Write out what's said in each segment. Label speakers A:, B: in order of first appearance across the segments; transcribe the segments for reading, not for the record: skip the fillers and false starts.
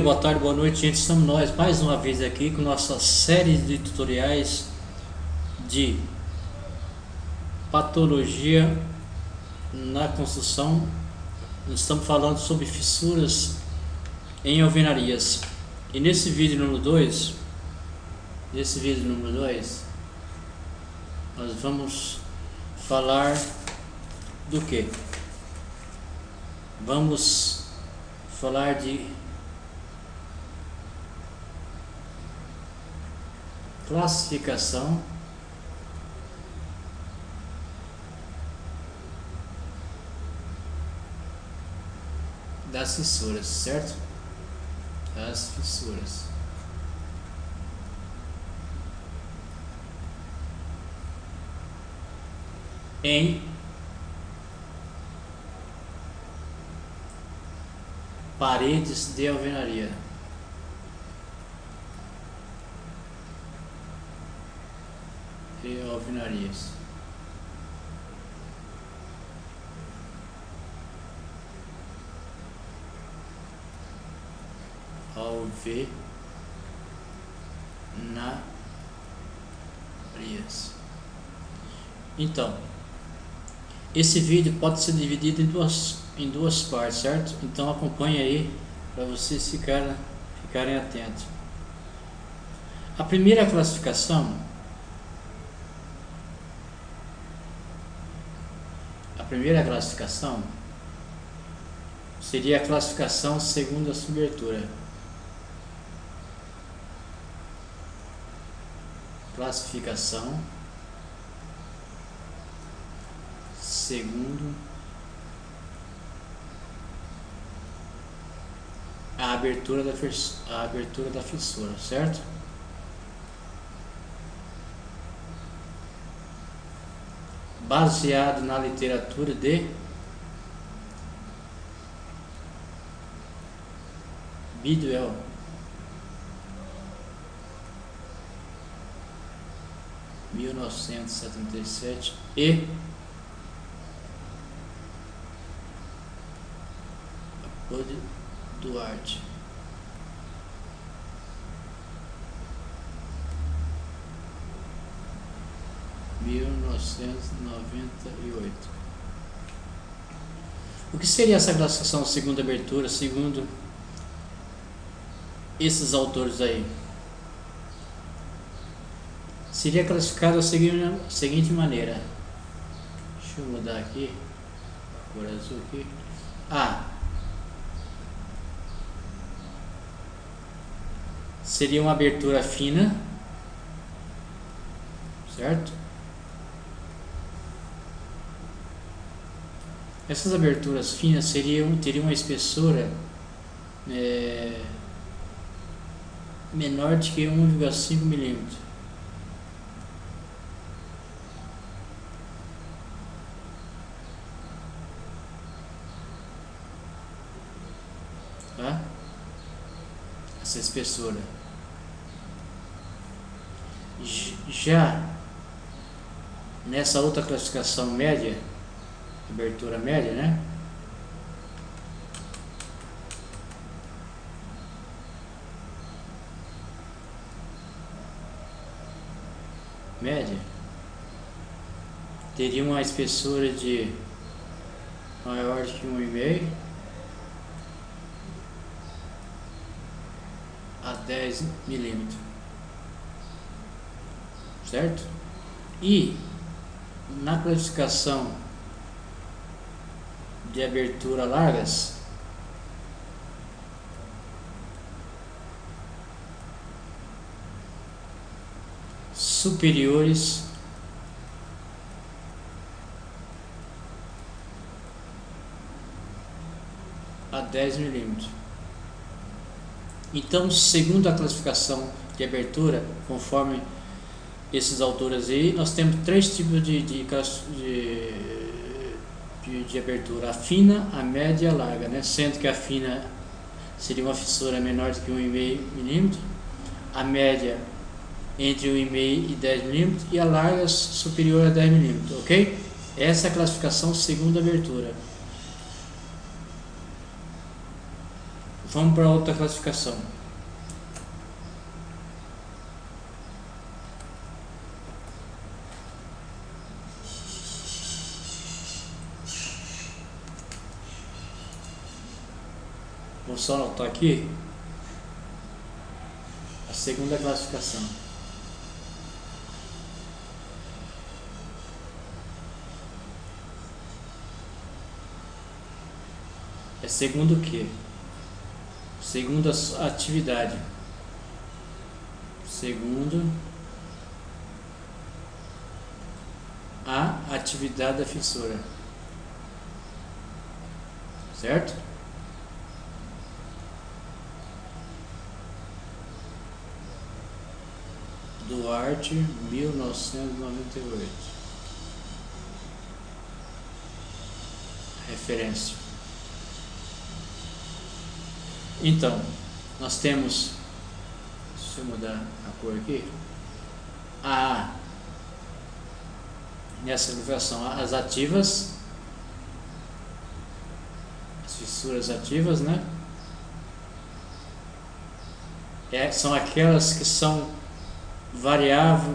A: boa tarde, boa noite, gente. Estamos nós mais uma vez aqui com nossa série de tutoriais de patologia na construção. Estamos falando sobre fissuras em alvenarias. E nesse vídeo número 2, nós vamos falar do que? Vamos falar de classificação das fissuras, certo? Das fissuras. Em paredes de alvenaria. E alvenarias. Alvenarias. Então, esse vídeo pode ser dividido em duas partes, certo? Então acompanhe aí para vocês ficarem atentos. A primeira classificação seria a classificação segundo a subabertura. Classificação segundo a abertura da fissura, certo? Baseado na literatura de Bidwell, (1977) e Duarte, (1998). O que seria essa classificação segundo abertura, segundo esses autores aí? Seria classificado da seguinte maneira. Deixa eu mudar aqui, cor azul aqui. Seria uma abertura fina, certo? Essas aberturas finas teriam uma espessura menor de que 1,5 milímetros. Tá? Essa espessura. Já nessa outra classificação média, abertura média, né? Média teria uma espessura de maior que 1,5 a 10 milímetros, certo? E na classificação de abertura largas, superiores a 10 milímetros. Então, segundo a classificação de abertura, conforme esses autores aí, nós temos três tipos de abertura: a fina, a média e a larga, né? Sendo que a fina seria uma fissura menor do que 1,5 milímetro, a média entre 1,5 e 10 milímetros e a larga superior a 10 milímetros, ok? Essa é a classificação segundo a abertura. Vamos para outra classificação. Vou só anotar aqui a segunda classificação. É segundo o quê? Segundo a atividade. Segundo a atividade da fissura. Certo? Duarte, 1998. Referência. Então, nós temos, deixa eu mudar a cor aqui, nessa classificação, as ativas, as fissuras ativas, né? São aquelas que são variável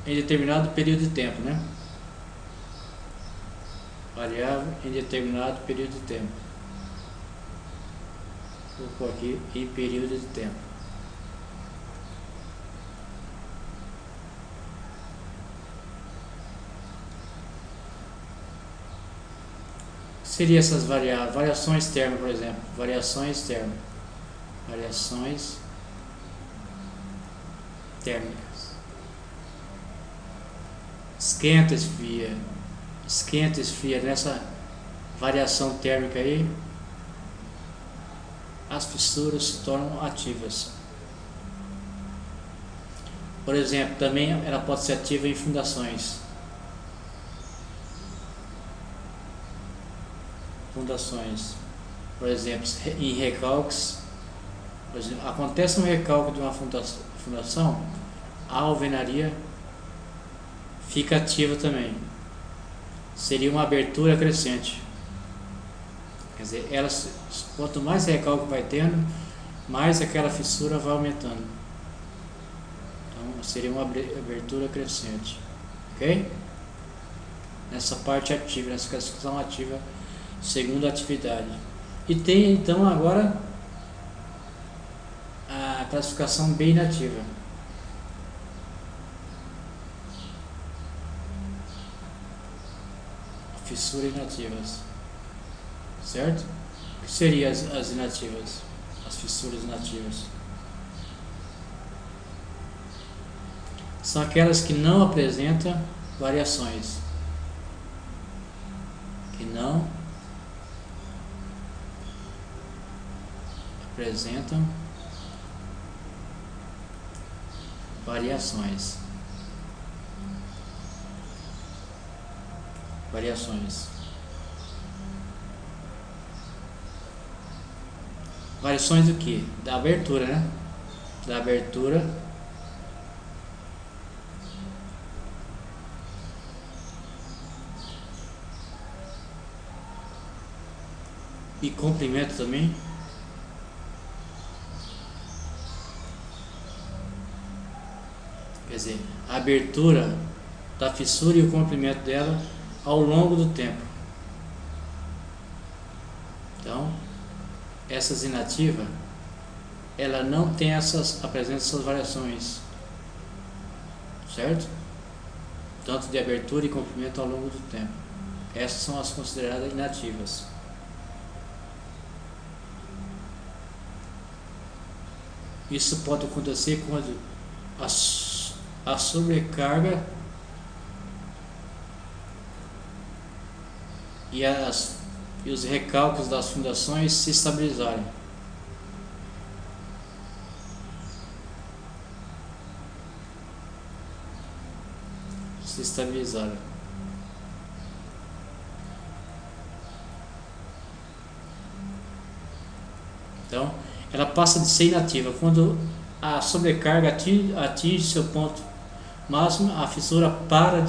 A: em determinado período de tempo, né? Variável em determinado período de tempo. Vou pôr aqui em período de tempo. O que seria essas variáveis? Variações térmicas, por exemplo. Variações térmicas. Variações térmicas. Esquenta, esfria. Esquenta, esfria. Nessa variação térmica aí, as fissuras se tornam ativas. Por exemplo, também ela pode ser ativa em fundações. Fundações. Por exemplo, em recalques. Por exemplo, acontece um recalque de uma fundação, a alvenaria fica ativa também. Seria uma abertura crescente. Quer dizer, quanto mais recalque vai tendo, mais aquela fissura vai aumentando. Então, seria uma abertura crescente. Ok? Nessa parte ativa, nessa classificação ativa, segundo a atividade. E tem, então, agora a classificação bem inativa. Fissuras inativas. Certo? O que seriam as inativas? As fissuras inativas são aquelas que não apresentam variações, que não apresentam variações. Variações do que? Da abertura, né? Da abertura e comprimento também. Quer dizer, a abertura da fissura e o comprimento dela ao longo do tempo. Então, essas inativas, ela não tem apresenta essas variações, certo? Tanto de abertura e comprimento ao longo do tempo. Essas são as consideradas inativas. Isso pode acontecer quando a sobrecarga e os recalques das fundações se estabilizarem. Então, ela passa de ser inativa. Quando a sobrecarga atinge seu ponto máximo, a fissura para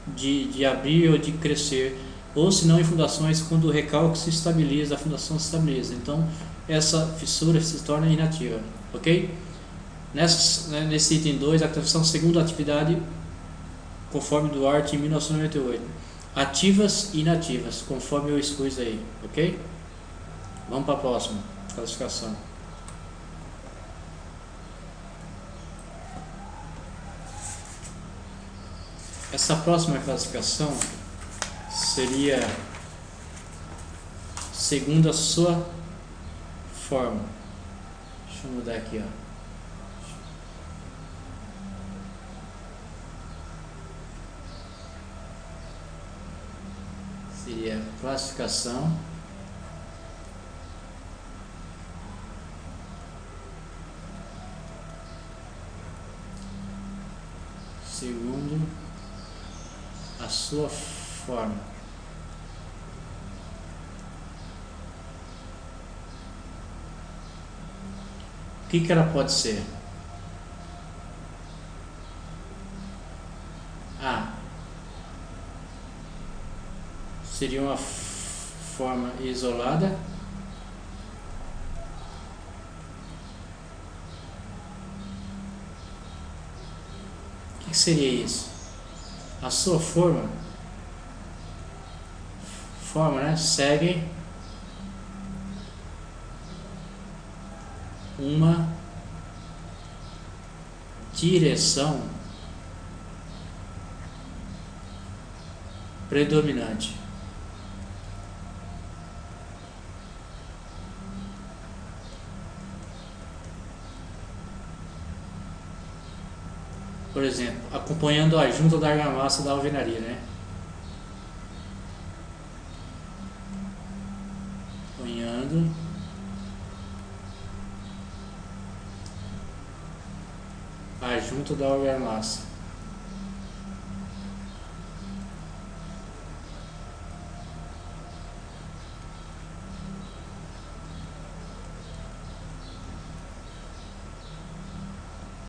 A: de abrir ou de crescer. Ou se não, em fundações, quando o recalque se estabiliza, a fundação se estabiliza. Então, essa fissura se torna inativa, ok? Nesse item 2, a classificação segundo a atividade conforme Duarte em 1998. Ativas e inativas, conforme eu expus aí, ok? Vamos para a próxima classificação. Essa próxima classificação seria segundo a sua forma. Deixa eu mudar aqui, ó. Seria classificação segundo a sua forma. O que ela pode ser? A. Seria uma forma isolada. O que seria isso? A sua forma, né, segue uma direção predominante. Por exemplo, acompanhando a junta da argamassa da alvenaria, né? Acompanhando a junta da argamassa.